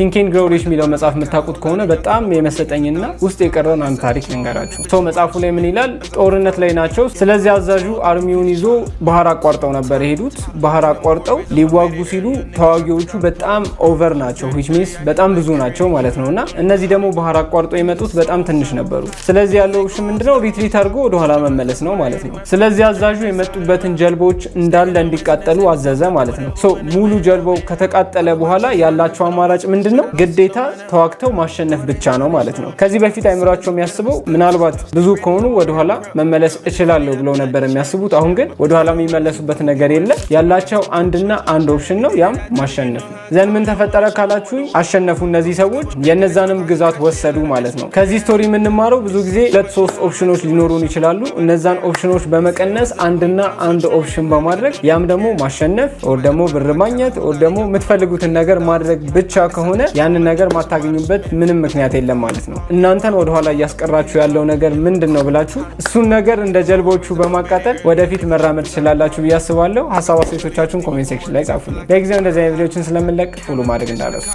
ቲንክ ኤንድ ግሮው ሪች የሚለው መጽሐፍ የምታውቁት ከሆነ በጣም የመሰጠኝና ውስጥ የቀረውን አንድ ታሪክ ልንገራችሁ። መጽሐፉ ላይ ምን ይላል? ጦርነት ላይ ናቸው። ስለዚህ አዛዡ አርሚውን ይዞ ባህር አቋርጠው ነበር የሄዱት። ባህር አቋርጠው ሊዋጉ ሲሉ ተዋጊዎቹ በጣም ኦቨር ናቸው፣ which means በጣም ብዙ ናቸው ማለት ነውና እነዚህ ደግሞ ባህር አቋርጠው የመጡት በጣም ትንሽ ነበሩ። ስለዚህ ያለው ኦፕሽን ምንድነው? ሪትሪት አድርጎ ወደ ኋላ መመለስ ነው ማለት ነው። ስለዚህ አዛዡ የመጡበትን ጀልባዎች እንዳለ እንዲቃጠሉ አዘዘ ማለት ነው። ሙሉ ጀልባው ከተቃጠለ በኋላ ያላቸው አማራጭ ምንድነው? ግዴታ ተዋግተው ማሸነፍ ብቻ ነው ማለት ነው። ከዚህ በፊት አይምራቸው የሚያስበው ምናልባት ብዙ ከሆኑ ወደኋላ መመለስ እችላለሁ ብለው ነበር የሚያስቡት። አሁን ግን ወደኋላ የሚመለሱበት ነገር የለም። ያላቸው አንድና አንድ ኦፕሽን ነው፣ ያም ማሸነፍ ነው። ዘን ምን ተፈጠረ ካላችሁ አሸነፉ እነዚህ ሰዎች፣ የነዛንም ግዛት ወሰዱ ማለት ነው። ከዚህ ስቶሪ የምንማረው ብዙ ጊዜ 2-3 ኦፕሽኖች ሊኖሩን ይችላሉ። እነዛን ኦፕሽኖች በመቀነስ አንድና አንድ ኦፕሽን በማድረግ ያም ደግሞ ማሸነፍ ወር ደግሞ ብር ማግኘት ወር ደግሞ የምትፈልጉትን ነገር ማድረግ ብቻ ከሆነ ያንን ነገር ማታገኙበት ምንም ምክንያት የለም ማለት ነው። እናንተን ወደኋላ እያስቀራችሁ ያለው ነገር ምንድነው ብላችሁ እሱን ነገር እንደ ጀልባዎቹ በማቃጠል ወደፊት መራመድ ትችላላችሁ ብዬ አስባለሁ። ሀሳብ አስተያየቶቻችሁን ኮሜንት ሴክሽን ላይ ጻፉልኝ። ለጊዜው እንደዚህ አይነት ቪዲዮዎችን ስለምንለቅ ፎሎ ማድረግ እንዳትረሱ።